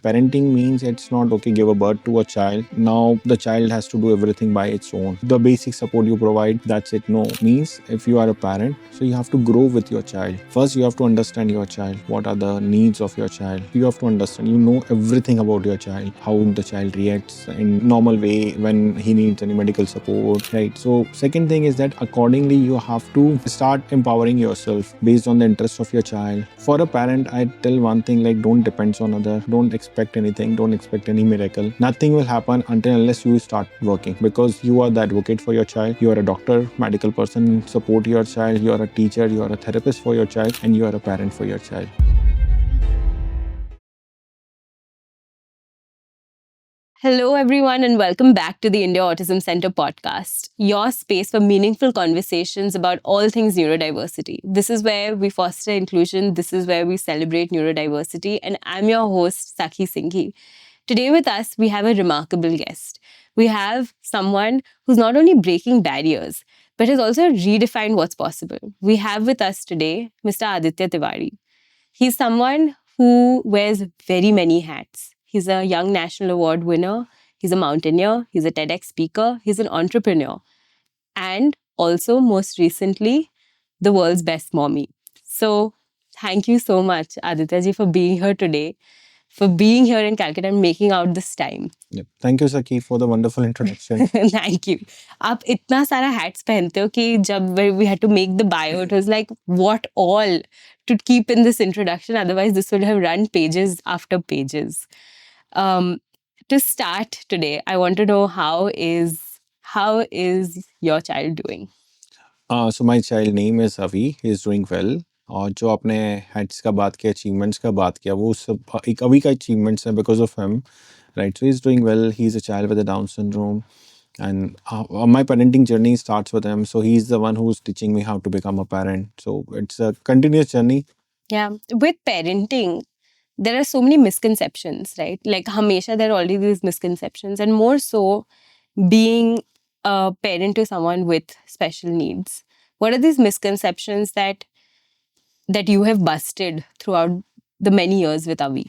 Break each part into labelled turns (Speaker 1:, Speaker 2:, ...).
Speaker 1: Parenting means it's not okay, give a birth to a child. Now the child has to do everything by its own. The basic support you provide, that's it. No, means if you are a parent, so you have to grow with your child. First, you have to understand your child. What are the needs of your child? You have to understand, you know everything about your child, how the child reacts in normal way when he needs any medical support, right? So second thing is that accordingly you have to start empowering yourself based on the interest of your child. For a parent, I tell one thing, like don't depend on other, don't expect anything, don't expect any miracle. Nothing will happen until unless you start working, because you are the advocate for your child. You are a doctor, medical person, support your child. You are a teacher, you are a therapist for your child, and you are a parent for your child.
Speaker 2: Hello, everyone, and welcome back to the India Autism Center podcast, your space for meaningful conversations about all things neurodiversity. This is where we foster inclusion, this is where we celebrate neurodiversity, and I'm your host, Sakhi Singhi. Today, with us, we have a remarkable guest. We have someone who's not only breaking barriers, but has also redefined what's possible. We have with us today Mr. Aditya Tiwari. He's someone who wears very many hats. He's a young national award winner. He's a mountaineer. He's a TEDx speaker. He's an entrepreneur. And also, most recently, the world's best mommy. So, thank you so much, Aditya ji, for being here today, for being here in Calcutta and making out this time.
Speaker 1: Yep. Thank you, Saki, for the wonderful introduction.
Speaker 2: Thank you. आप इतना सारा hats पहनते हो कि जब we had to make the bio, it was like what all to keep in this introduction. Otherwise, this would have run pages after pages. To start today, I want to know how is your child doing?
Speaker 1: So my child name is Avi. He is doing well. और जो आपने heads का बात किया, achievements का बात किया, वो सब एक अभी का अचीवमेंट्स है because of him, right? So he is doing well. He is a child with down syndrome, and my parenting journey starts with him. So he's the one who's teaching me how to become a parent. So it's a continuous journey.
Speaker 2: Yeah, with parenting, there are so many misconceptions, right? Like hamesha there are already these misconceptions, and more so being a parent to someone with special needs. What are these misconceptions that you have busted throughout the many years with Avi?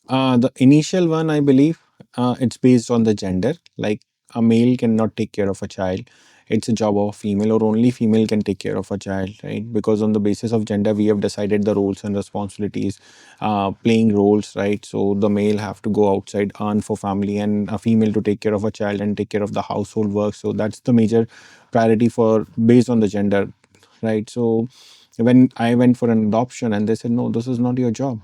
Speaker 1: The initial one, I believe, it's based on the gender. Like a male cannot take care of a child. It's a job of a female, or only female can take care of a child, right? Because on the basis of gender, we have decided the roles and responsibilities, playing roles, right? So the male have to go outside, earn for family, and a female to take care of a child and take care of the household work. So that's the major priority for based on the gender, right? So when I went for an adoption, and they said, no, this is not your job,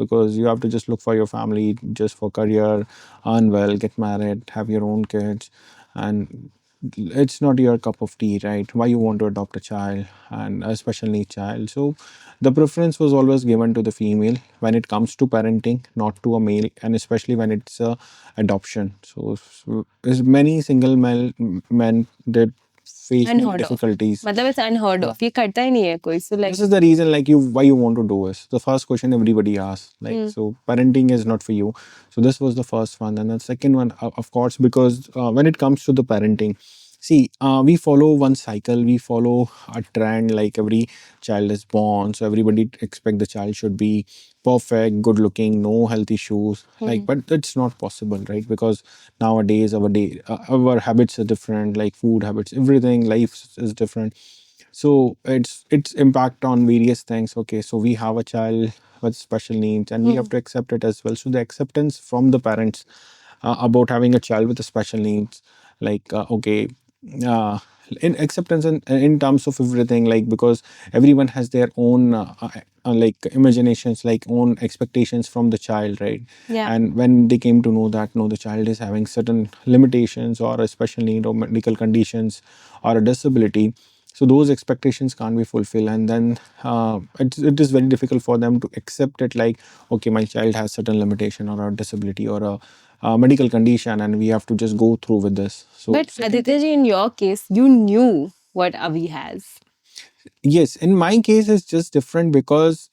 Speaker 1: because you have to just look for your family, just for career, earn well, get married, have your own kids, and it's not your cup of tea, right? Why you want to adopt a child, and a special needs child? So the preference was always given to the female when it comes to parenting, not to a male, and especially when it's a adoption. So there's many single men that face many
Speaker 2: Unheard of.
Speaker 1: difficulties.
Speaker 2: मतलब it's unheard of. ये करता ही नहीं है कोई. So like
Speaker 1: This is the reason, like, you why you want to do is the first question everybody asks. Like, so parenting is not for you. So this was the first one, and the second one, of course, because when it comes to the parenting, see, we follow one cycle, we follow a trend. Like every child is born, so everybody expect the child should be perfect, good looking, no health issues. Like, but it's not possible, right? Because nowadays our habits are different, like food habits, everything, life is different. So it's impact on various things. Okay, so we have a child with special needs, and we have to accept it as well. So the acceptance from the parents about having a child with a special needs, like okay, uh, in acceptance in terms of everything, like, because everyone has their own like imaginations, like own expectations from the child, right?
Speaker 2: yeah.
Speaker 1: And when they came to know that no, the child is having certain limitations or a special need or medical conditions or a disability, so those expectations can't be fulfilled, and then it is very difficult for them to accept it, like, okay, my child has certain limitation or a disability or a medical condition, and we have to just go through with this. So
Speaker 2: But Aditya ji, in your case, you knew what Avi has.
Speaker 1: yes, in my case it's just different because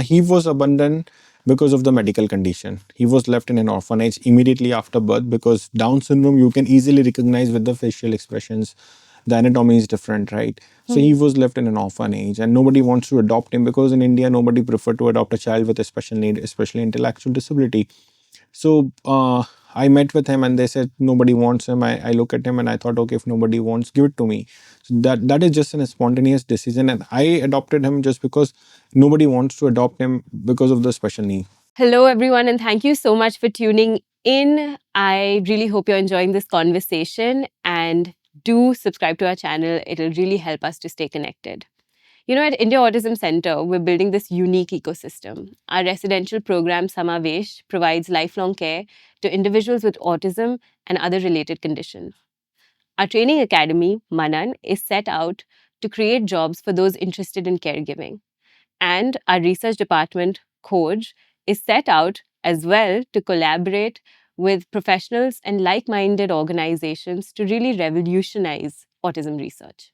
Speaker 1: he was abandoned because of the medical condition. He was left in an orphanage immediately after birth, because Down syndrome you can easily recognize with the facial expressions, the anatomy is different, right? So he was left in an orphanage, and nobody wants to adopt him because in India nobody prefer to adopt a child with a special need, especially intellectual disability. So I met with him and they said nobody wants him. I look at him and I thought, okay, if nobody wants, give it to me. So that is just a spontaneous decision, and I adopted him just because nobody wants to adopt him because of the special need.
Speaker 2: Hello, everyone, and thank you so much for tuning in. I really hope you're enjoying this conversation, and do subscribe to our channel. It'll really help us to stay connected. You know, at India Autism Center, we're building this unique ecosystem. Our residential program, Samavesh, provides lifelong care to individuals with autism and other related conditions. Our training academy, Manan, is set out to create jobs for those interested in caregiving. And our research department, Khoj, is set out as well to collaborate with professionals and like minded organizations to really revolutionize autism research.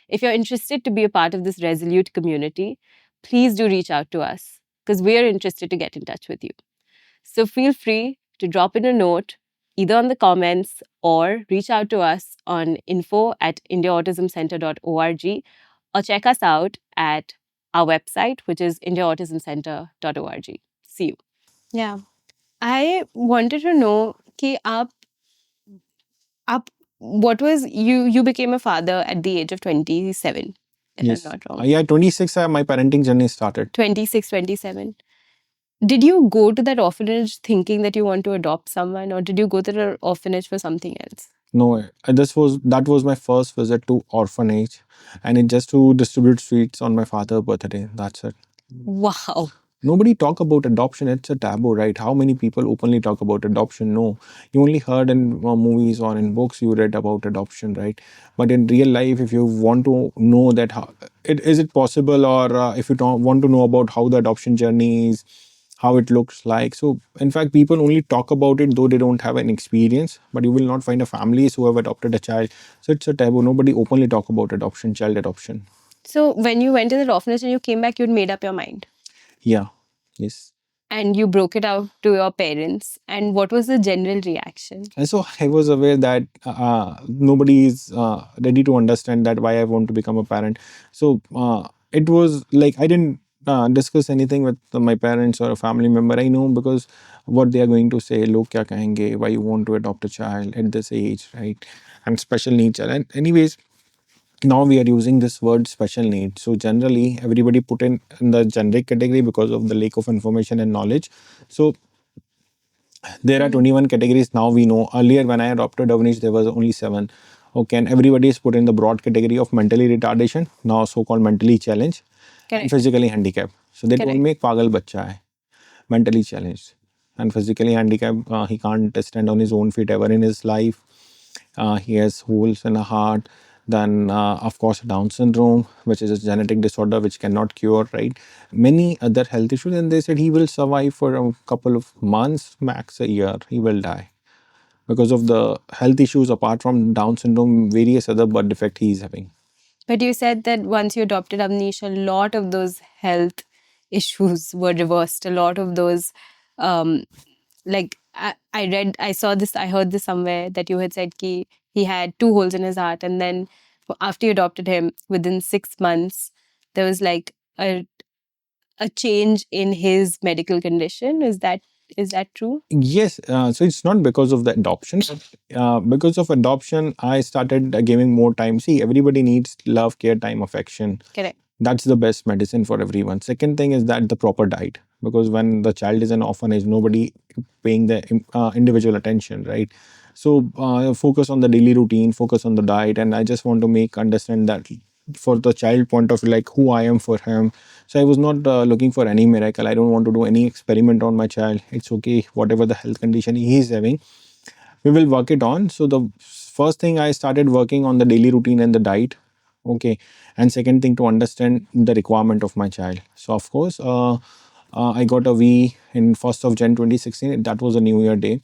Speaker 2: If you're interested to be a part of this resolute community, please do reach out to us because we're interested to get in touch with you. So feel free to drop in a note either on the comments or reach out to us on info@indiaautismcenter.org or check us out at our website, which is indiaautismcenter.org. See you. Yeah. I wanted to know कि आप what was you became a father at the age of 27, if
Speaker 1: Yes.
Speaker 2: I'm not wrong.
Speaker 1: Yeah, 26, my parenting journey started.
Speaker 2: 26, 27. Did you go to that orphanage thinking that you want to adopt someone, or did you go to the orphanage for something else?
Speaker 1: No, that was my first visit to orphanage, and it just to distribute sweets on my father's birthday. That's it.
Speaker 2: Wow.
Speaker 1: Nobody talk about adoption. It's a taboo, right? How many people openly talk about adoption? No, you only heard in movies or in books you read about adoption, right? But in real life, if you want to know that how is it possible, or if you don't want to know about how the adoption journey is, how it looks like. So in fact, people only talk about it though they don't have an experience. But you will not find a families who have adopted a child. So it's a taboo. Nobody openly talk about adoption, child adoption.
Speaker 2: So when you went to the orphanage and you came back, you'd made up your mind.
Speaker 1: Yeah. Yes.
Speaker 2: And you broke it out to your parents. And what was the general reaction?
Speaker 1: And so I was aware that nobody is ready to understand that why I want to become a parent. So it was like I didn't discuss anything with my parents or a family member. I know because what they are going to say, log kya kahenge, why you want to adopt a child at this age, right? And special needs child. And anyways, now we are using this word special needs. So generally everybody put in the generic category because of the lack of information and knowledge. So there are 21 categories now we know. Earlier, when I adopted Avnish, there was only 7. Okay, and everybody is put in the broad category of mentally retardation, now so-called mentally challenged, and
Speaker 2: Correct.
Speaker 1: physically handicapped. So they told
Speaker 2: Correct.
Speaker 1: me, एक पागल बच्चा है, mentally challenged, and physically handicapped. He can't stand on his own feet ever in his life. He has holes in the heart. Then, of course, Down syndrome, which is a genetic disorder which cannot cure, right? Many other health issues. And they said he will survive for a couple of months, max a year. He will die because of the health issues apart from Down syndrome, various other birth defect he is having.
Speaker 2: But you said that once you adopted Avnish, a lot of those health issues were reversed. A lot of those, like I saw this, I heard this somewhere that you had said he had 2 holes in his heart, and then after you adopted him, within 6 months, there was like a change in his medical condition. Is that true?
Speaker 1: Yes, so it's not because of the adoption. Because of adoption, I started giving more time. See, everybody needs love, care, time, affection.
Speaker 2: Correct.
Speaker 1: That's the best medicine for everyone. Second thing is that the proper diet, because when the child is an orphanage, nobody paying the individual attention, right? So focus on the daily routine, focus on the diet, and I just want to make understand that for the child point of view, like who I am for him. So I was not looking for any miracle. I don't want to do any experiment on my child. It's okay, whatever the health condition he is having, we will work it on. So the first thing I started working on the daily routine and the diet. Okay, and second thing to understand the requirement of my child. So of course, I got a V in 1st of Jan 2016. That was a New Year day.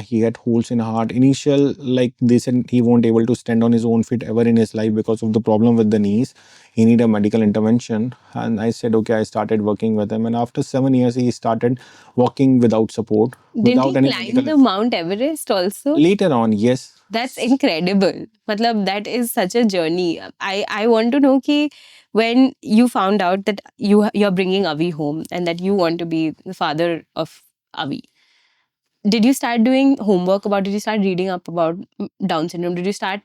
Speaker 1: He had holes in heart. Initial, like they said, he won't able to stand on his own feet ever in his life because of the problem with the knees. He need a medical intervention. And I said, okay, I started working with him. And after 7 years, he started walking without support,
Speaker 2: Didn't
Speaker 1: without
Speaker 2: he
Speaker 1: any
Speaker 2: climb
Speaker 1: medical.
Speaker 2: the Mount Everest also?
Speaker 1: Later on, yes.
Speaker 2: That's incredible. Matlab, that is such a journey. I want to know ki when you found out that you're bringing Avi home and that you want to be the father of Avi, did you start doing homework about? Did you start reading up about Down syndrome? Did you start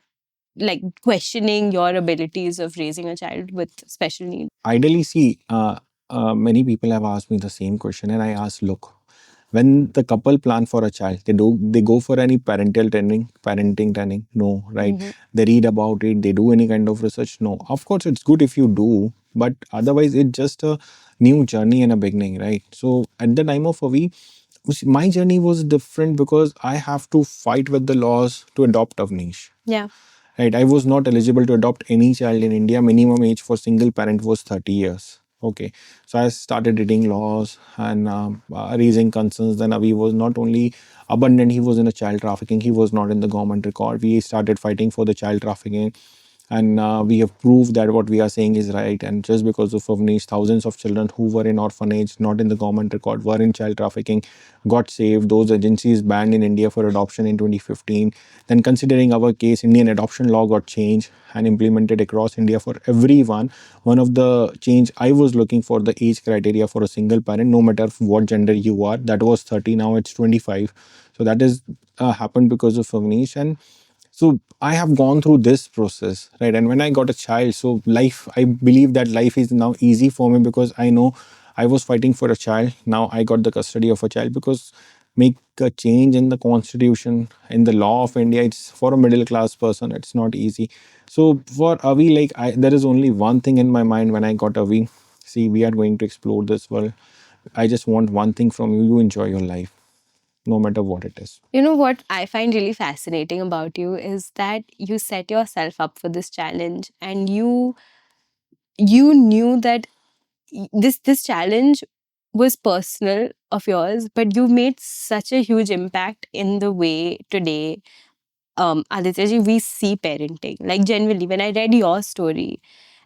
Speaker 2: like questioning your abilities of raising a child with special needs?
Speaker 1: Ideally, see, many people have asked me the same question, and I asked, look, when the couple plan for a child, they go for any parenting training? No, right?
Speaker 2: Mhm.
Speaker 1: They read about it, they do any kind of research? No. Of course, it's good if you do, but otherwise, it's just a new journey and a beginning, right? So at the time of Avi, my journey was different because I have to fight with the laws to adopt Avnish.
Speaker 2: Yeah.
Speaker 1: Right, I was not eligible to adopt any child in India. Minimum age for single parent was 30 years. Okay, so I started reading laws and raising concerns. Then Avi was not only abundant, he was in a child trafficking. He was not in the government record. We started fighting for the child trafficking, and we have proved that what we are saying is right. And just because of Avnish, thousands of children who were in orphanage, not in the government record, were in child trafficking, got saved. Those agencies banned in India for adoption in 2015. Then, considering our case, Indian adoption law got changed and implemented across India for everyone. One of the change I was looking for, the age criteria for a single parent, no matter what gender you are, that was 30. Now it's 25. So that is happened because of Avnish. And so I have gone through this process, right? And when I got a child, so life, I believe that life is now easy for me because I know I was fighting for a child. Now I got the custody of a child because make a change in the constitution, in the law of India, it's for a middle class person, it's not easy. So for Avi, like there is only one thing in my mind when I got Avi. See, we are going to explore this world. I just want one thing from you. You enjoy your life, no matter what it is.
Speaker 2: You know what I find really fascinating about you is that you set yourself up for this challenge and you knew that this challenge was personal of yours, but you made such a huge impact in the way today, Aditya ji, we see parenting. Like generally, when I read your story,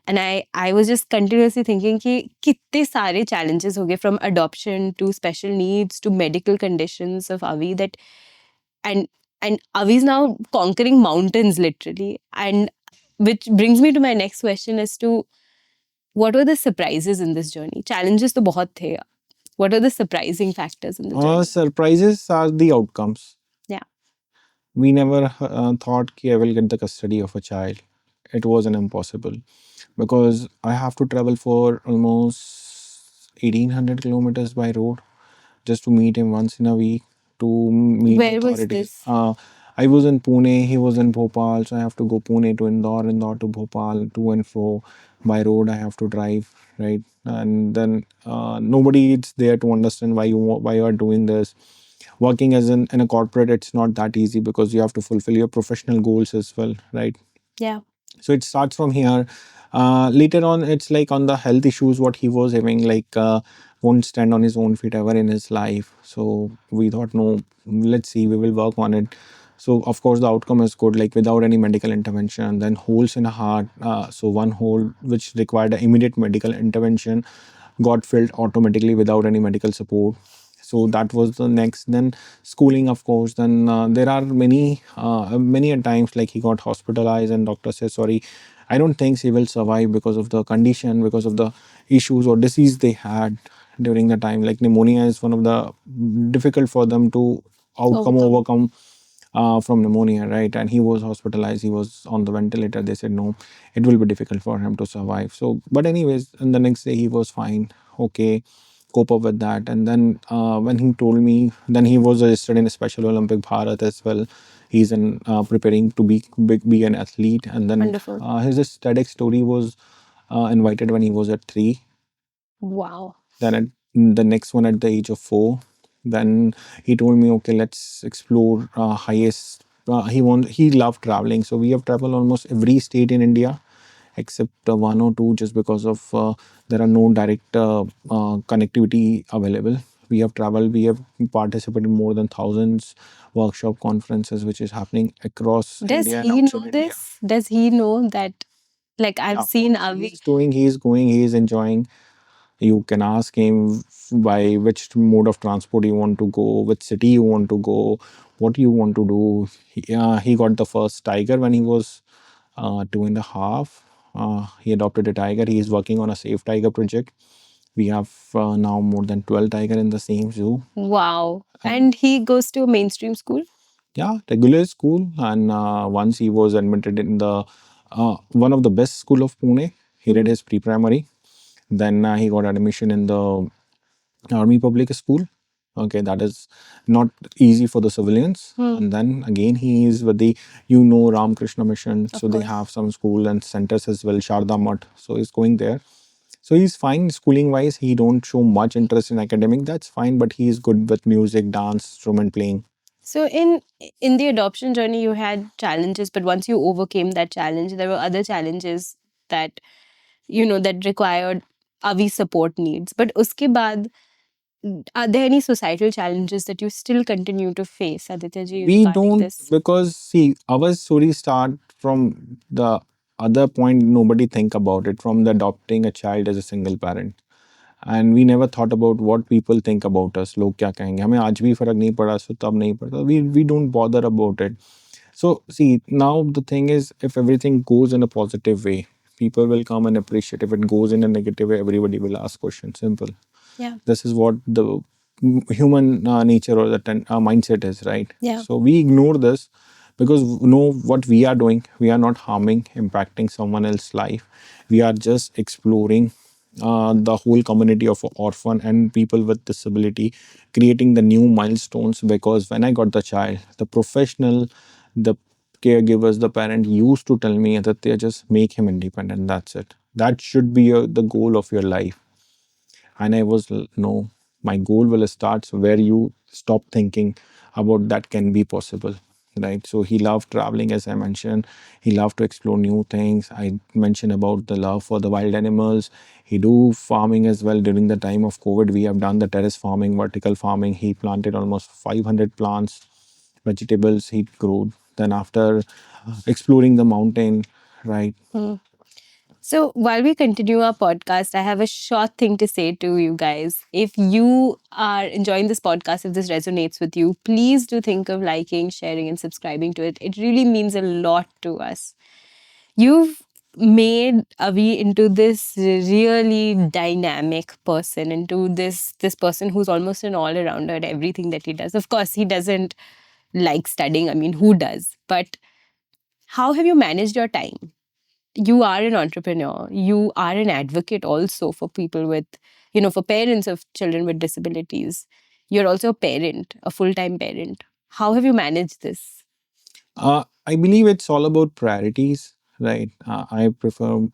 Speaker 2: and I was just continuously thinking कि कितने सारे challenges हो गए from adoption to special needs to medical conditions of Avi that and and Avi's now conquering mountains literally, and which brings me to my next question as to what were the surprises in this journey? Challenges तो बहुत थे. What are the surprising factors in the journey?
Speaker 1: Surprises are the outcomes.
Speaker 2: Yeah.
Speaker 1: We never thought I will get the custody of a child. It was an impossible because I have to travel for almost 1800 kilometers by road just to meet him once in a week to meet
Speaker 2: Where was
Speaker 1: authorities.
Speaker 2: this?
Speaker 1: I was in Pune, he was in Bhopal, so I have to go Pune to Indore, Indore to Bhopal, to and fro. By road, I have to drive, right? And then nobody is there to understand why you are doing this. Working as in a corporate, it's not that easy because you have to fulfill your professional goals as well, right?
Speaker 2: Yeah.
Speaker 1: So it starts from here. Later on, it's like on the health issues what he was having, like won't stand on his own feet ever in his life. So we thought, no, let's see, we will work on it. So of course the outcome is good, like without any medical intervention. Then holes in a heart, so one hole which required an immediate medical intervention got filled automatically without any medical support. So that was the next. Then schooling, of course. Then there are many a times like he got hospitalized and doctor says, sorry, I don't think he will survive because of the condition, because of the issues or disease they had during the time. Like pneumonia is one of the difficult for them to
Speaker 2: Overcome.
Speaker 1: overcome from pneumonia, right? And he was hospitalized, he was on the ventilator. They said no, it will be difficult for him to survive. So but anyways, and the next day he was fine, okay, cope up with that. And then when he told me, then he was registered in Special Olympic Bharat as well. He's in preparing to be an athlete. And then
Speaker 2: Wonderful.
Speaker 1: his TEDx story was invited when he was at 3.
Speaker 2: Wow.
Speaker 1: Then at the next one at the age of 4. Then he told me, okay, let's explore highest. He loved traveling, so we have traveled almost every state in India except one or two, just because of there are no direct connectivity available We have traveled, we have participated in more than thousands workshop conferences which is happening across
Speaker 2: Does
Speaker 1: India and
Speaker 2: he
Speaker 1: outside
Speaker 2: know
Speaker 1: India.
Speaker 2: this? Does he know that? Like, I've
Speaker 1: Yeah, of
Speaker 2: seen
Speaker 1: course.
Speaker 2: Avi.
Speaker 1: He's doing, he's going, he's enjoying. You can ask him by which mode of transport you want to go, which city you want to go, what you want to do. He got the first tiger when he was 2.5. He adopted a tiger. He is working on a safe tiger project. We have now more than 12 tiger in the same zoo.
Speaker 2: Wow.
Speaker 1: And
Speaker 2: And he goes to a mainstream school?
Speaker 1: yeah, regular school. And once he was admitted in the one of the best school of Pune. He did
Speaker 2: Hmm.
Speaker 1: his pre-primary. Then he got admission in the army public school. Okay, that is not easy for the civilians.
Speaker 2: Hmm.
Speaker 1: And then again, he is with the, you know, Ramakrishna Mission. So
Speaker 2: Of
Speaker 1: they
Speaker 2: course.
Speaker 1: have some school and centers as well, Sharda Mutt. So he's going there. So he's fine schooling wise. He don't show much interest in academic. That's fine, but he's good with music, dance, instrument playing.
Speaker 2: So in the adoption journey, you had challenges, but once you overcame that challenge, there were other challenges that that required Avi support needs. But uske baad, are there any societal challenges that you still continue to face, Aditya ji,
Speaker 1: We
Speaker 2: regarding
Speaker 1: don't,
Speaker 2: this?
Speaker 1: because see, our story start from the other point. Nobody think about it from the adopting a child as a single parent. And we never thought about what people think about us. लोग क्या कहेंगे, हमें आज भी फर्क नहीं पड़ा, सो तब नहीं पड़ता. We don't bother about it. So see, now the thing is, if everything goes in a positive way, people will come and appreciate. If it goes in a negative way, everybody will ask questions. Simple.
Speaker 2: Yeah.
Speaker 1: This is what the human nature or the mindset is, right?
Speaker 2: Yeah.
Speaker 1: So we ignore this because we know what we are doing. We are not harming, impacting someone else's life. We are just exploring the whole community of orphan and people with disability, creating the new milestones. Because when I got the child, the professional, the caregivers, the parent used to tell me that they just make him independent. That's it. That should be the goal of your life. And I was, no, my goal will start where you stop thinking about that can be possible, right? So he loved traveling, as I mentioned. He loved to explore new things. I mentioned about the love for the wild animals. He do farming as well. During the time of COVID, we have done the terrace farming, vertical farming. He planted almost 500 plants, vegetables he grew. Then after exploring the mountain, right?
Speaker 2: Hmm. So while we continue our podcast, I have a short thing to say to you guys. If you are enjoying this podcast, if this resonates with you, please do think of liking, sharing, and subscribing to it. It really means a lot to us. You've made Avi into this really dynamic person, into this person who's almost an all-arounder at everything that he does. Of course, he doesn't like studying. I mean, who does? But how have you managed your time? You are an entrepreneur. You are an advocate also for people with, for parents of children with disabilities. You're also a parent, a full-time parent. How have you managed this?
Speaker 1: I believe it's all about priorities, right? I prefer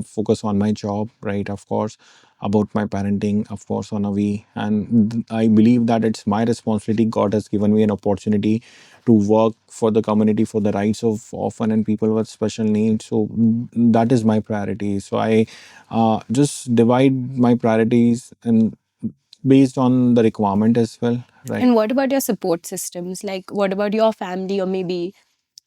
Speaker 1: focus on my job, right? Of course, about my parenting, of course, on a way. And I believe that it's my responsibility. God has given me an opportunity to work for the community, for the rights of orphan and people with special needs. So that is my priority. So I just divide my priorities and based on the requirement as well, right?
Speaker 2: And what about your support systems? Like, what about your family, or maybe,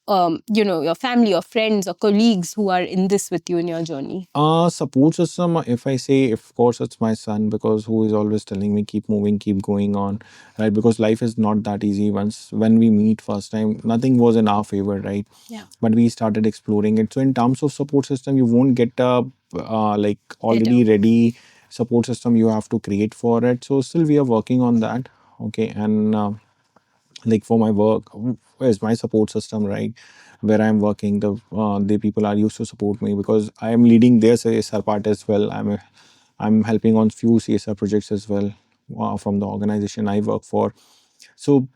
Speaker 2: your family or friends or colleagues who are in this with you in your journey?
Speaker 1: Support system, if I say, of course, it's my son, because who is always telling me, keep moving, keep going on, right? Because life is not that easy. Once, when we meet first time, nothing was in our favor, right?
Speaker 2: Yeah.
Speaker 1: But we started exploring it. So in terms of support system, you won't get a like already
Speaker 2: Better.
Speaker 1: ready support system. You have to create for it. So still we are working on that. Okay. And like for my work, where's my support system, right? Where I'm working, the people are used to support me because I am leading their CSR part as well. I'm helping on few CSR projects as well from the organization I work for. So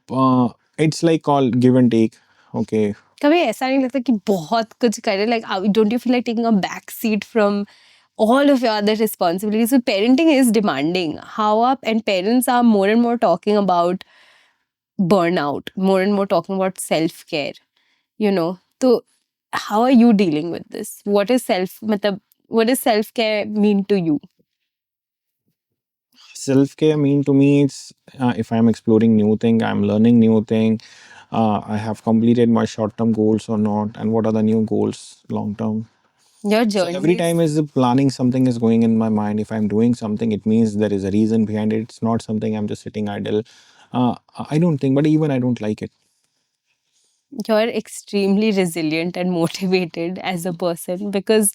Speaker 1: it's like all give and take. Okay.
Speaker 2: कभी ऐसा नहीं लगता कि बहुत कुछ करे, like don't you feel like taking a back seat from all of your other responsibilities? So parenting is demanding. How up and parents are more and more talking about burnout, more and more talking about self-care, So how are you dealing with this? What is self-care mean to you?
Speaker 1: Self care mean to me, it's if I'm exploring new thing, I'm learning new thing, I have completed my short term goals or not, and what are the new goals long term.
Speaker 2: Your
Speaker 1: So every
Speaker 2: journeys.
Speaker 1: time is planning something is going in my mind. If I'm doing something, it means there is a reason behind it. It's not something I'm just sitting idle. I don't think, but even I don't like it.
Speaker 2: You're extremely resilient and motivated as a person, because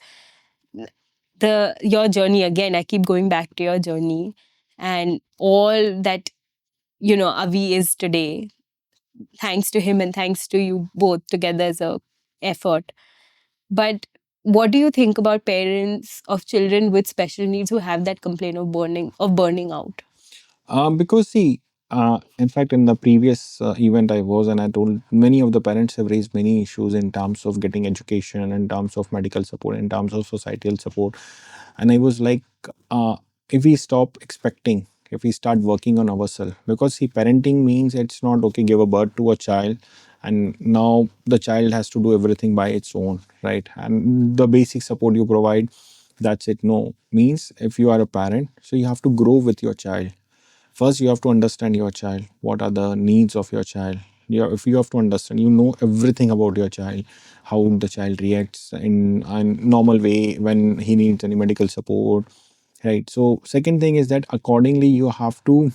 Speaker 2: the your journey, again, I keep going back to your journey, and all that, Avi is today, thanks to him and thanks to you both together as a effort. But what do you think about parents of children with special needs who have that complaint of burning out?
Speaker 1: Because see, in fact, in the previous event I was, and I told many of the parents have raised many issues in terms of getting education, in terms of medical support, in terms of societal support, and I was like, uh, if we stop expecting, if we start working on ourselves, because see, parenting means it's not okay. Give a birth to a child, and now the child has to do everything by its own, right? And the basic support you provide, that's it. No, means if you are a parent, so you have to grow with your child. First, you have to understand your child. What are the needs of your child? If you have to understand, you know everything about your child, how the child reacts in a normal way when he needs any medical support, right? So, second thing is that accordingly, you have to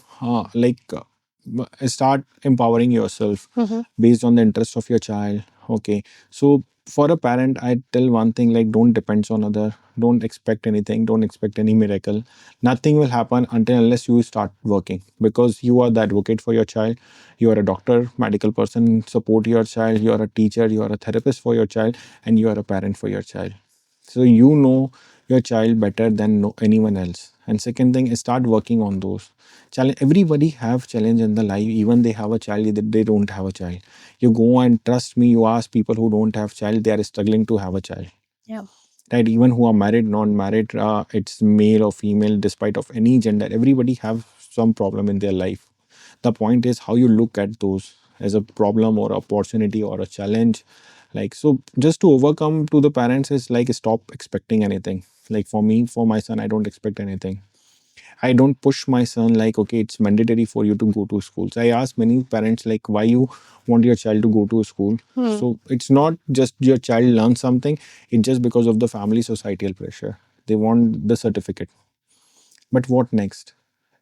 Speaker 1: start empowering yourself
Speaker 2: Mm-hmm.
Speaker 1: based on the interest of your child. Okay, so for a parent, I tell one thing, like, don't depend on other, don't expect anything, don't expect any miracle. Nothing will happen until unless you start working, because you are the advocate for your child. You are a doctor, medical person, support your child. You are a teacher, you are a therapist for your child, and you are a parent for your child. So you know your child better than anyone else. And second thing is, start working on those challenge. Everybody have challenge in the life. Even they have a child, they don't have a child. You go and trust me. You ask people who don't have child, they are struggling to have a child.
Speaker 2: Yeah.
Speaker 1: Right? Even who are married, non-married, it's male or female, despite of any gender. Everybody have some problem in their life. The point is how you look at those as a problem or opportunity or a challenge. Like, so just to overcome to the parents is like, stop expecting anything. Like for me, for my son, I don't expect anything. I don't push my son like, okay, it's mandatory for you to go to school. So I ask many parents like, why you want your child to go to school?
Speaker 2: Hmm.
Speaker 1: So it's not just your child learn something, it's just because of the family societal pressure. They want the certificate. But what next?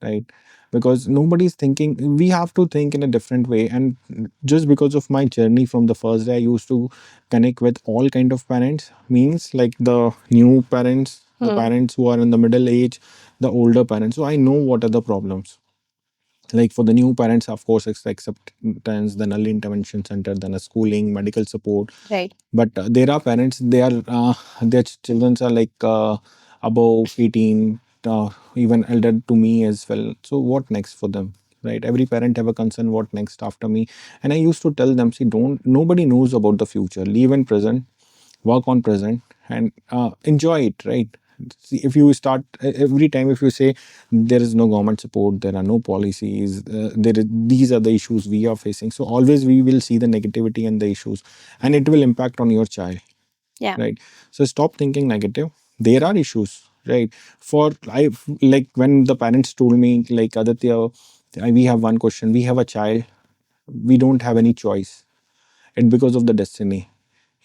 Speaker 1: Right? Because nobody's thinking, we have to think in a different way. And just because of my journey from the first day, I used to connect with all kind of parents, means like the new parents, the
Speaker 2: Hmm.
Speaker 1: parents who are in the middle age, the older parents. So I know what are the problems. Like for the new parents, of course, it's acceptance, then early intervention center, then a schooling, medical support.
Speaker 2: Right.
Speaker 1: But there are parents, they are their children are like above 18, even elder to me as well. So what next for them? Right? Every parent have a concern. What next after me? And I used to tell them, see, don't, nobody knows about the future. Live in present, work on present, and enjoy it. Right? See, if you start every time, if you say there is no government support, there are no policies, these are the issues we are facing, so always we will see the negativity and the issues, and it will impact on your child.
Speaker 2: Yeah.
Speaker 1: Right? So stop thinking negative. There are issues, right? For I, like when the parents told me like, Aditya, we have one question, we have a child, we don't have any choice, it's because of the destiny.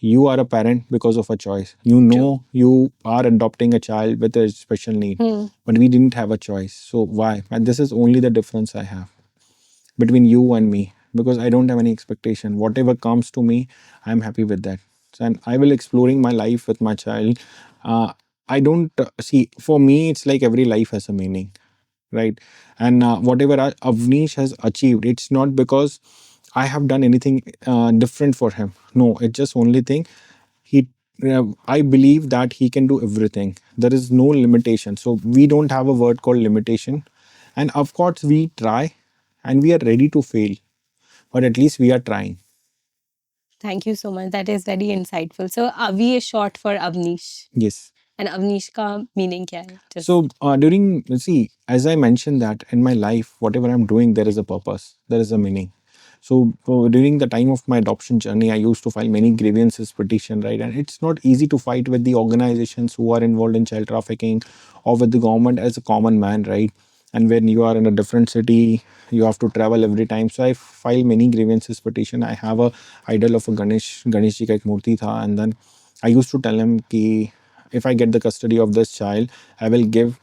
Speaker 1: You are a parent because of a choice. You
Speaker 2: True.
Speaker 1: know you are adopting a child with a special need,
Speaker 2: Hmm.
Speaker 1: but we didn't have a choice. So why? And this is only the difference I have between you and me, because I don't have any expectation. Whatever comes to me, I'm happy with that. So, and I will exploring my life with my child. I don't see, for me it's like every life has a meaning, right? And whatever Avnish has achieved, it's not because I have done anything different for him. No, it's just only thing he. I believe that he can do everything. There is no limitation. So we don't have a word called limitation, and of course we try, and we are ready to fail, but at least we are trying.
Speaker 2: Thank you so much. That is very insightful. So Avi is short for Avnish.
Speaker 1: Yes.
Speaker 2: And Avnish ka meaning kya hai? Just
Speaker 1: So during, see, as I mentioned that in my life, whatever I'm doing, there is a purpose, there is a meaning. So during the time of my adoption journey, I used to file many grievances petition, right? And it's not easy to fight with the organizations who are involved in child trafficking or with the government as a common man, right? and when you are in a different city, you have to travel every time. So I file many grievances petition. I have a idol of a Ganesh ji ka ek murti tha, and then I used to tell him ki if I get the custody of this child, I will give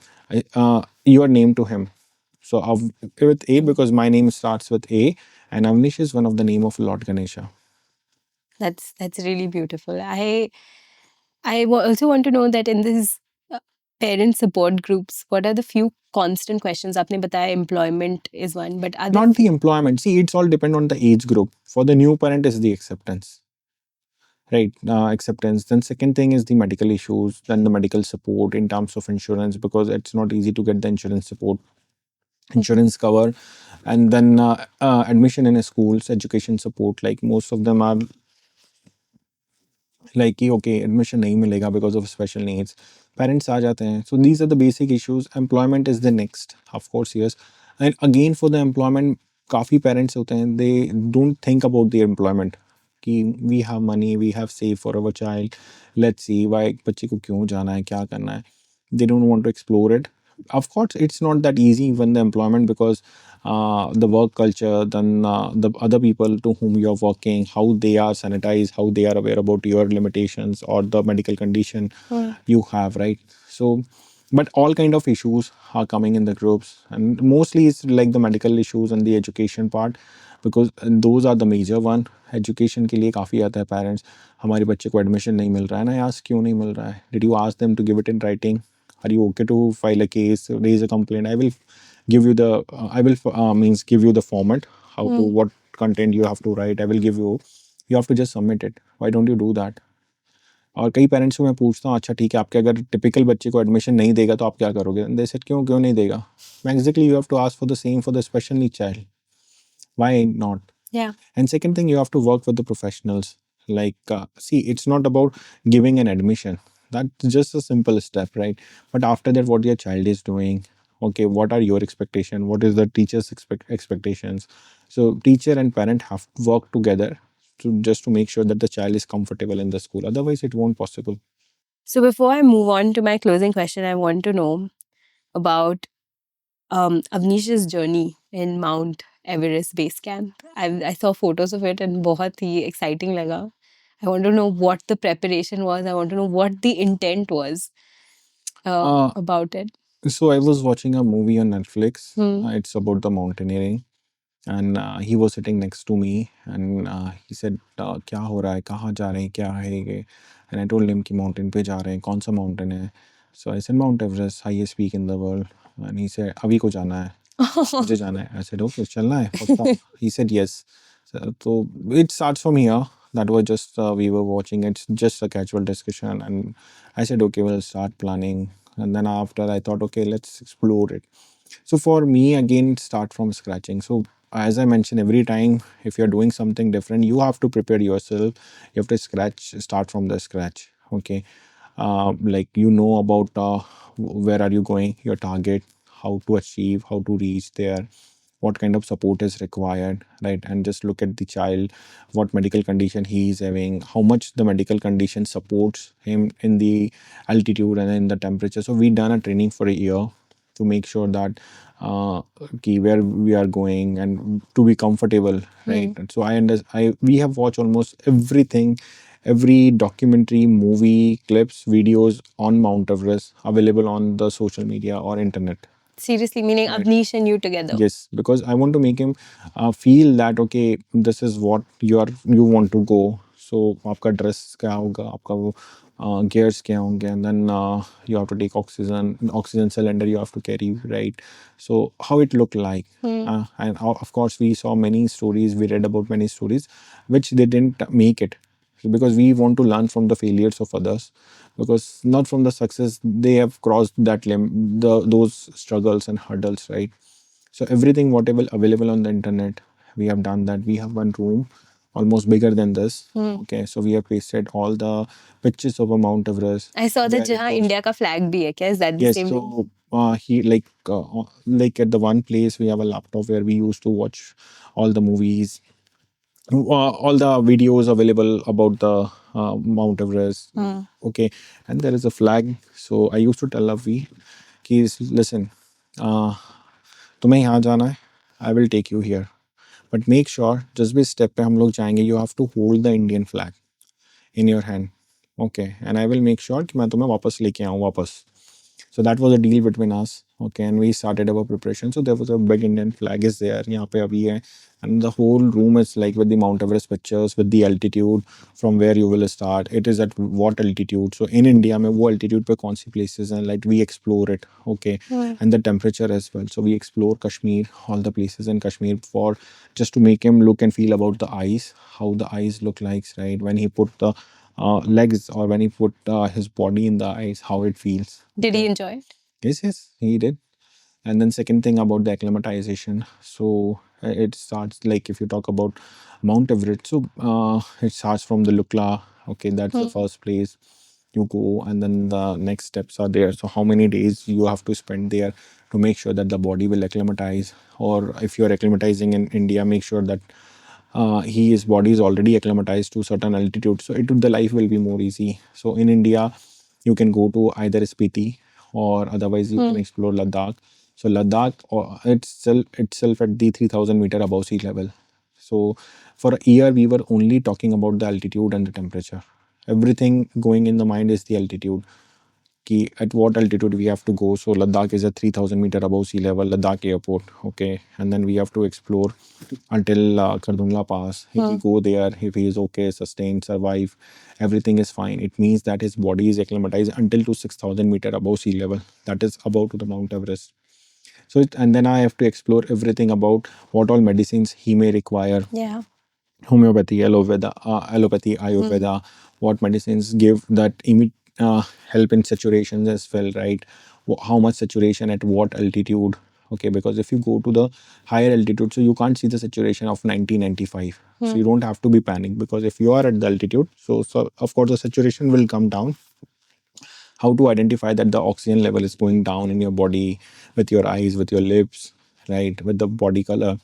Speaker 1: your name to him. So with A, because my name starts with A, and Avnish is one of the name of Lord Ganesha.
Speaker 2: That's really beautiful. Also want to know that in these parent support groups, what are the few constant questions? आपने बताया employment is one, but are there
Speaker 1: Not the employment. See, it's all depend on the age group. For the new parent is the acceptance, right? Acceptance. Then second thing is the medical issues, then the medical support in terms of insurance, because it's not easy to get the insurance support, insurance cover. And then admission in a schools, education support. Like most of them are like कि okay, admission नहीं मिलेगा because of special needs, parents आ जाते हैं. So these are the basic issues. Employment is the next, of course, yes. And again for the employment, काफ़ी parents होते हैं, they don't think about the employment कि we have money, we have save for our child, let's see why बच्चे को क्यों जाना है, क्या करना है. They don't want to explore it. Of course, it's not that easy when the employment, because the work culture, then the other people to whom you're working, how they are sanitized, how they are aware about your limitations or the medical condition you have, right? So, but all kind of issues are coming in the groups, and mostly it's like the medical issues and the education part, because those are the major one. Education के लिए काफ़ी आता है parents, हमारे बच्चे को admission नहीं मिल रहा है ना, ask क्यों नहीं मिल रहा है? Did you ask them to give it in writing? Are you okay to file a case, raise a complaint? I will give you the I will means give you the format, how to what content you have to write. I will give you, you have to just submit it. Why don't you do that? और कई parents को मैं पूछता हूँ, अच्छा ठीक है, आपके अगर टिपिकल बच्चे को एडमिशन नहीं देगा तो आप क्या करोगे? दे सेड क्यों क्यों नहीं देगा? Exactly, you have to ask for the same for the special need child. Why not?
Speaker 2: yeah.
Speaker 1: And second thing, you have to work with the professionals. Like, see, it's not about giving an admission. That's just a simple step, right? But after that, what your child is doing, okay, what are your expectation? What is the teacher's expectations? So teacher and parent have to work together to just to make sure that the child is comfortable in the school. Otherwise, it won't possible.
Speaker 2: So before I move on to my closing question, I want to know about Avnish's journey in Mount Everest base camp. I saw photos of it and बहुत ही exciting लगा. I want to know what the preparation was. I want to know what the intent was about it.
Speaker 1: So I was watching a movie on Netflix.
Speaker 2: Hmm.
Speaker 1: It's about the mountaineering, and he was sitting next to me, and he said, क्या हो रहा है, कहाँ जा रहे हैं, क्या है ये? And I told him कि mountain पे जा रहे हैं, कौन सा mountain है? So I said Mount Everest, highest peak in the world. And he said, अभी को जाना है, मुझे जाना है. I said, okay, चलना है पक्का. He said yes. So it starts from here. That was just we were watching. It's just a casual discussion, and I said, okay, we'll start planning. And then after, I thought, okay, let's explore it. So for me, again, start from scratching. So as I mentioned, every time if you're doing something different, you have to prepare yourself. You have to start from the scratch. Okay, like you know about where are you going, your target, how to achieve, how to reach there, what kind of support is required, right? And just look at the child, what medical condition he is having, how much the medical condition supports him in the altitude and in the temperature. So we done a training for a year to make sure that where we are going and to be comfortable, right? And so we have watched almost everything, every documentary, movie, clips, videos on Mount Everest available on the social media or internet.
Speaker 2: Seriously, meaning
Speaker 1: Right.
Speaker 2: Avnish and you together.
Speaker 1: Yes, because I want to make him feel that okay, this is what you want to go. So आपका dress क्या होगा, आपका वो gears क्या होंगे, and then you have to take oxygen cylinder you have to carry, right? So how it look like, and of course we saw many stories, we read about many stories, which they didn't make it, because we want to learn from the failures of others, because not from the success they have crossed that those struggles and hurdles, right? So everything whatever available on the internet, we have done that. We have one room almost bigger than this. Okay, so we have pasted all the pictures of a Mount Everest.
Speaker 2: I saw that
Speaker 1: where it
Speaker 2: जहाँ
Speaker 1: was.
Speaker 2: India का flag भी है क्या? Is that the
Speaker 1: Yes,
Speaker 2: same thing?
Speaker 1: so he like at the one place we have a laptop where we used to watch all the movies, all the videos available about the Mount Everest. Okay, and there is a flag. So I used to tell Avi, listen, तुम्हें यहाँ जाना है, I will take you here. But make sure जिस भी step पे हम लोग जाएंगे, you have to hold the Indian flag in your hand. Okay, and I will make sure कि मैं तुम्हें वापस लेके आऊँ वापस. So that was a deal between us. Okay, and we started our preparation. So there was a big Indian flag is there. यहाँ पे अभी है, and the whole room is like with the Mount Everest pictures, with the altitude from where you will start. It is at what altitude. So in India में वो altitude पे कौन सी places हैं, like we explore it. Okay, and the temperature as well. So we explore Kashmir, all the places in Kashmir for just to make him look and feel about the eyes, how the eyes look like, right? When he put the legs or when he put his body in the eyes, how it feels.
Speaker 2: Did he enjoy it?
Speaker 1: Yes, yes, he did. And then second thing about the acclimatization. So it starts like if you talk about Mount Everest. So it starts from the Lukla. Okay, that's the first place you go, and then the next steps are there. So how many days you have to spend there to make sure that the body will acclimatize, or if you are acclimatizing in India, make sure that his body is already acclimatized to certain altitude, so the life will be more easy. So in India, you can go to either Spiti or otherwise you can explore Ladakh. So Ladakh itself at the 3,000 meter above sea level. So for a year we were only talking about the altitude and the temperature. Everything going in the mind is the altitude. Ki at what altitude we have to go. So Ladakh is at 3,000 meter above sea level, Ladakh airport. Okay, and then we have to explore until Kardungla Pass. If we go there, if he is okay, sustain, survive, everything is fine. It means that his body is acclimatized until to 6,000 meter above sea level. That is above to the Mount Everest. So and then I have to explore everything about what all medicines he may require,
Speaker 2: Yeah.
Speaker 1: homeopathy, allopathy, Ayurveda, what medicines give that help in saturation as well, right? How much saturation at what altitude? Okay, because if you go to the higher altitude, so you can't see the saturation of 1995. So you don't have to be panicked because if you are at the altitude, so of course the saturation will come down. How to identify that the oxygen level is going down in your body, with your eyes, with your lips, right, with the body color.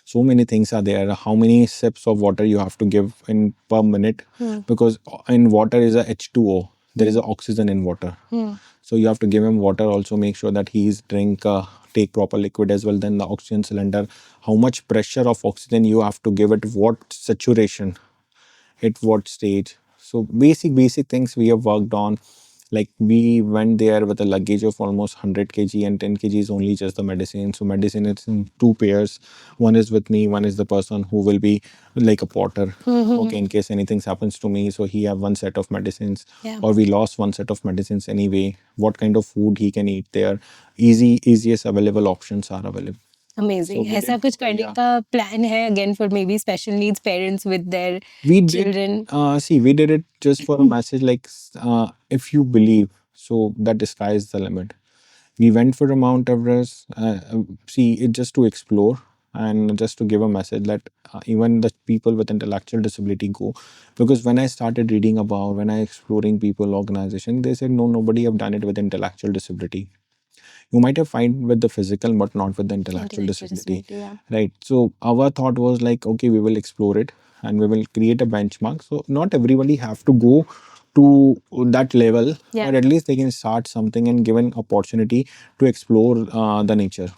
Speaker 1: So many things are there. How many sips of water you have to give in per minute, because in water is a H2O, there is a oxygen in water. So you have to give him water also, make sure that he's drink take proper liquid as well. Then the oxygen cylinder, how much pressure of oxygen you have to give it, what saturation, at what stage. So basic things we have worked on. Like we went there with a luggage of almost 100 kg, and 10 kg is only just the medicine. So medicine is in two pairs. One is with me, one is the person who will be like a porter. Okay, in case anything happens to me, so he have one set of medicines.
Speaker 2: Yeah.
Speaker 1: Or we lost one set of medicines anyway. What kind of food he can eat there? Easiest available options are available.
Speaker 2: Amazing.
Speaker 1: So we
Speaker 2: ऐसा
Speaker 1: did,
Speaker 2: कुछ करने
Speaker 1: yeah.
Speaker 2: का plan है again for maybe special needs parents with their
Speaker 1: We did
Speaker 2: children?
Speaker 1: see, we did it just for a message like if you believe, so that the sky is the limit. We went for the Mount Everest, see it just to explore and just to give a message that even the people with intellectual disability go. Because when I started reading about, when I exploring people organization, they said no, nobody have done it with intellectual disability. You might have find with the physical but not with the intellectual
Speaker 2: Intellectual
Speaker 1: disability,
Speaker 2: disability, yeah.
Speaker 1: right? So our thought was like, okay, we will explore it and we will create a benchmark. So not everybody have to go to that level,
Speaker 2: Yeah.
Speaker 1: but at least they can start something and give an opportunity to explore the nature.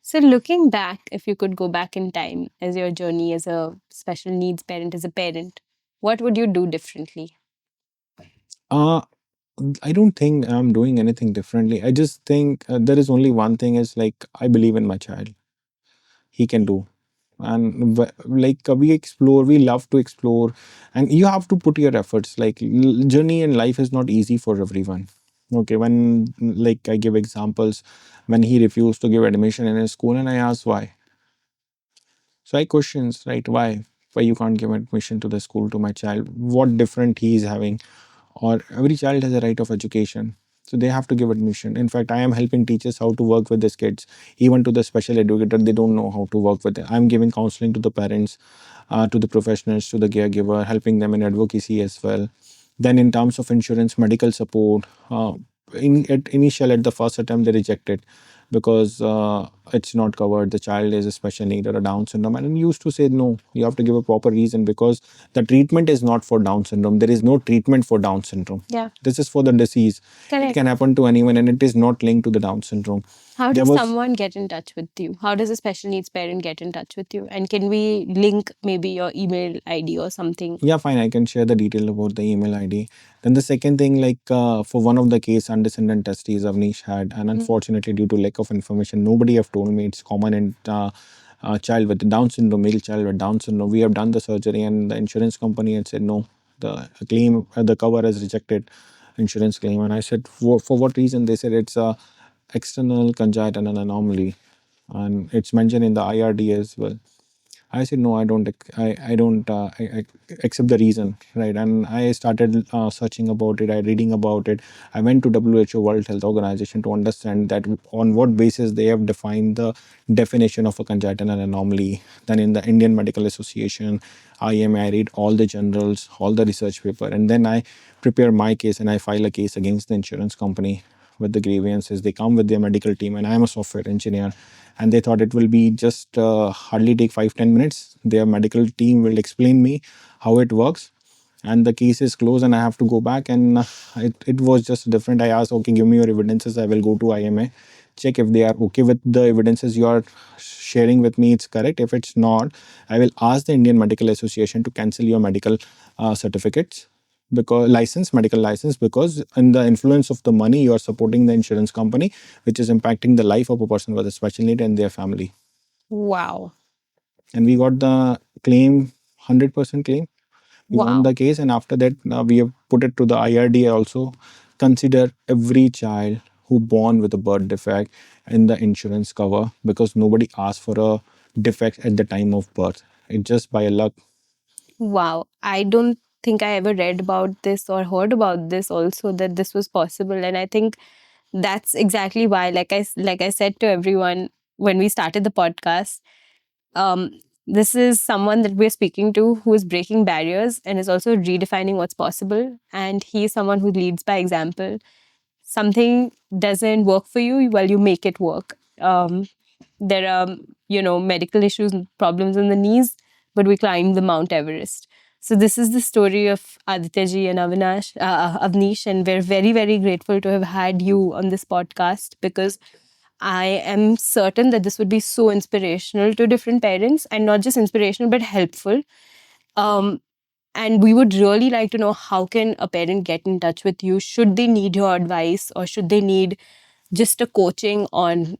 Speaker 2: So looking back, if you could go back in time as your journey as a special needs parent, as a parent, what would you do differently?
Speaker 1: uh I don't think I'm doing anything differently. I just think there is only one thing is like I believe in my child. He can do. And like we explore, we love to explore, and you have to put your efforts. Like journey in life is not easy for everyone. Okay, when like I give examples, when he refused to give admission in his school and I asked why. So I questions, right? Why you can't give admission to the school to my child? What different he is having? Or every child has a right of education, so they have to give admission. In fact, I am helping teachers how to work with these kids. Even to the special educator, they don't know how to work with it. I'm giving counseling to the parents, to the professionals, to the caregiver, helping them in advocacy as well. Then in terms of insurance, medical support, at the first attempt they rejected because it's not covered, the child is a special need or a Down syndrome. And we used to say, no, you have to give a proper reason, because the treatment is not for Down syndrome. There is no treatment for Down syndrome.
Speaker 2: Yeah.
Speaker 1: This is for the disease. It
Speaker 2: Correct.
Speaker 1: can happen to anyone, and it is not linked to the Down syndrome.
Speaker 2: How
Speaker 1: There
Speaker 2: does
Speaker 1: was
Speaker 2: someone get in touch with you? How does a special needs parent get in touch with you? And can we link maybe your email ID or something?
Speaker 1: Yeah, fine. I can share the detail about the email ID. Then the second thing, like for one of the case, undescendant testes Avnish had, and unfortunately, due to lack of information, nobody have told me it's common in child with Down syndrome, male child with Down syndrome. We have done the surgery, and the insurance company had said no. The claim, the cover has rejected insurance claim, and I said for what reason? They said it's a external congenital anomaly, and it's mentioned in the IRD as well. I said no, I don't. I don't I accept the reason, right? And I started searching about it. I reading about it. I went to WHO, World Health Organization, to understand that on what basis they have defined the definition of a congenital anomaly. Then in the Indian Medical Association, IMA, I read all the journals, all the research paper, and then I prepare my case and I file a case against the insurance company with the grievances. They come with their medical team, and I am a software engineer, and they thought it will be just hardly take 5-10 minutes. Their medical team will explain me how it works, and the case is closed, and I have to go back. And it was just different. I asked, okay, give me your evidences. I will go to IMA, check if they are okay with the evidences you are sharing with me, it's correct. If it's not, I will ask the Indian Medical Association to cancel your medical certificates, because license, medical license, because in the influence of the money, you are supporting the insurance company, which is impacting the life of a person with a special need and their family.
Speaker 2: Wow.
Speaker 1: And we got the claim, 100% claim. We won the case, and after that, we have put it to the IRD also. Consider every child who born with a birth defect in the insurance cover, because nobody asked for a defect at the time of birth. It just by luck.
Speaker 2: Wow. I don't think I ever read about this or heard about this also, that this was possible. And I think that's exactly why, like I said to everyone when we started the podcast, um, this is someone that we're speaking to who is breaking barriers and is also redefining what's possible. And he's someone who leads by example. Something doesn't work for you, well, you make it work. There are, medical issues, problems in the knees, but we climb the Mount Everest. So this is the story of Aditya ji and Avnish, and we're very, very grateful to have had you on this podcast, because I am certain that this would be so inspirational to different parents, and not just inspirational but helpful. Um, and we would really like to know, how can a parent get in touch with you? Should they need your advice, or should they need just a coaching on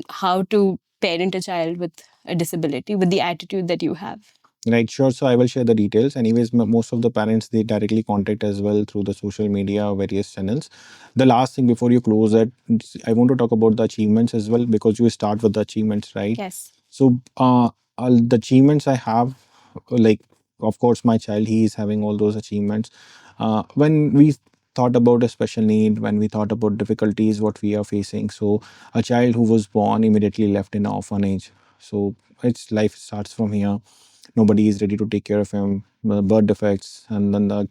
Speaker 2: how to parent a child with a disability with the attitude that you have?
Speaker 1: Right, sure. So I will share the details. Anyways, most of the parents, they directly contact as well through the social media, various channels. The last thing before you close it, I want to talk about the achievements as well, because you start with the achievements, right?
Speaker 2: Yes.
Speaker 1: So all the achievements I have, like, of course, my child, he is having all those achievements. When we thought about a special need, when we thought about difficulties what we are facing, so a child who was born immediately left in an orphanage. So its life starts from here. Nobody is ready to take care of him. Birth defects, and then the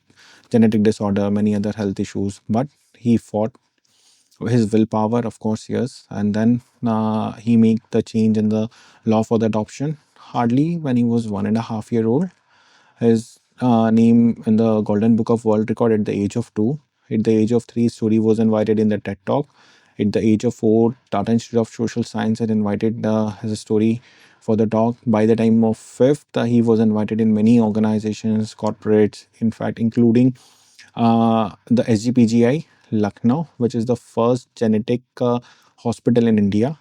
Speaker 1: genetic disorder, many other health issues. But he fought his willpower, of course, yes. And then he made the change in the law for the adoption. Hardly when he was 1.5 year old, his name in the Golden Book of World Record at the age of 2. At the age of 3, story was invited in the TED Talk. At the age of 4, Tata Institute of Social Science had invited his story for the talk. By the time of 5th, he was invited in many organizations, corporates, in fact, including the SGPGI, Lucknow, which is the first genetic hospital in India.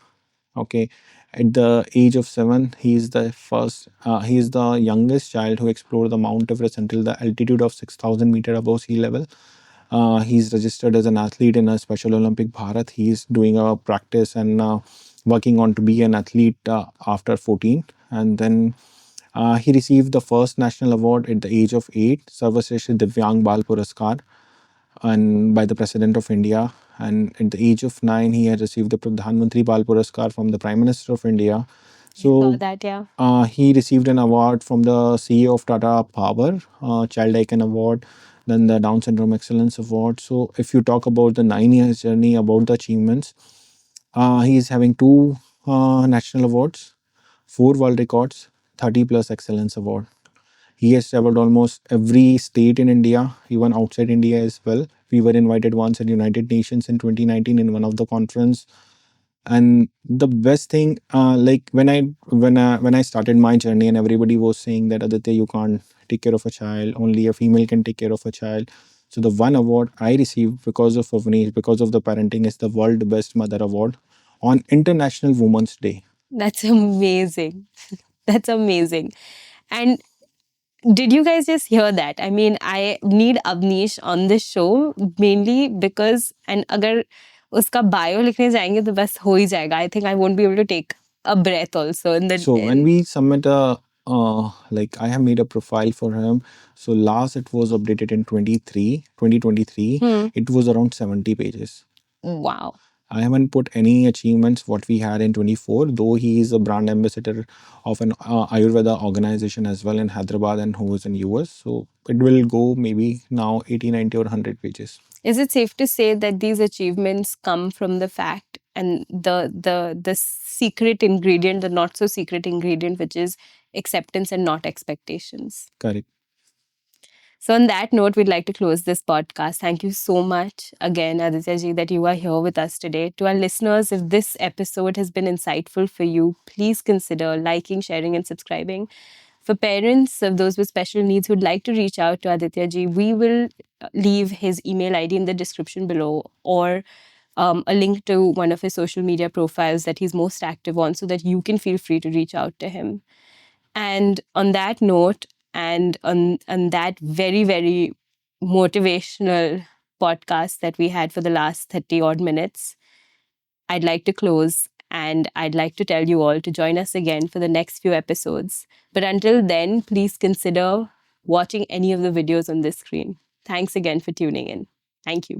Speaker 1: Okay, at the age of 7, he is the youngest child who explored the Mount Everest until the altitude of 6,000 meter above sea level. He's registered as an athlete in a Special Olympic Bharat. He's doing a practice and working on to be an athlete after 14. And then he received the first national award at the age of 8, Sarvashrestha Divyang Bal Puraskar, and by the President of India. And at the age of 9, he had received the Pradhan Mantri Bal Puraskar from the Prime Minister of India.
Speaker 2: I saw
Speaker 1: So
Speaker 2: that, yeah.
Speaker 1: he received an award from the CEO of Tata Power, Child Icon Award, then the Down Syndrome Excellence Award. So if you talk about the 9 years journey, about the achievements, He is having two national awards, four world records, 30 plus excellence award. He has traveled almost every state in India, even outside India as well. We were invited once at United Nations in 2019 in one of the conference. And the best thing, like when I started my journey, and everybody was saying that Aditya, you can't take care of a child. Only a female can take care of a child. So the one award I received because of Avnish, because of the parenting, is the World Best Mother Award on International Women's Day.
Speaker 2: That's amazing. That's amazing. And did you guys just hear that? I mean, I need Avnish on this show mainly because, and अगर उसका bio लिखने जाएंगे तो बस हो ही जाएगा. I think I won't be able to take a breath also in the
Speaker 1: So when we submit a like I have made a profile for him. So last it was updated in 2023. It was around 70 pages.
Speaker 2: Wow.
Speaker 1: I haven't put any achievements what we had in 24, though he is a brand ambassador of an Ayurveda organization as well in Hyderabad and who is in US. So it will go maybe now 80, 90 or 100 pages.
Speaker 2: Is it safe to say that these achievements come from the fact and the secret ingredient, the not so secret ingredient, which is acceptance and not expectations?
Speaker 1: Correct.
Speaker 2: So, on that note, we'd like to close this podcast. Thank you so much again, Aditya ji, that you are here with us today. To our listeners, if this episode has been insightful for you, please consider liking, sharing, and subscribing. For parents of those with special needs who'd like to reach out to Aditya ji, we will leave his email ID in the description below, or a link to one of his social media profiles that he's most active on, so that you can feel free to reach out to him. And on that note, and on that very, very motivational podcast that we had for the last 30 odd minutes, I'd like to close, and I'd like to tell you all to join us again for the next few episodes. But until then, please consider watching any of the videos on this screen. Thanks again for tuning in. Thank you.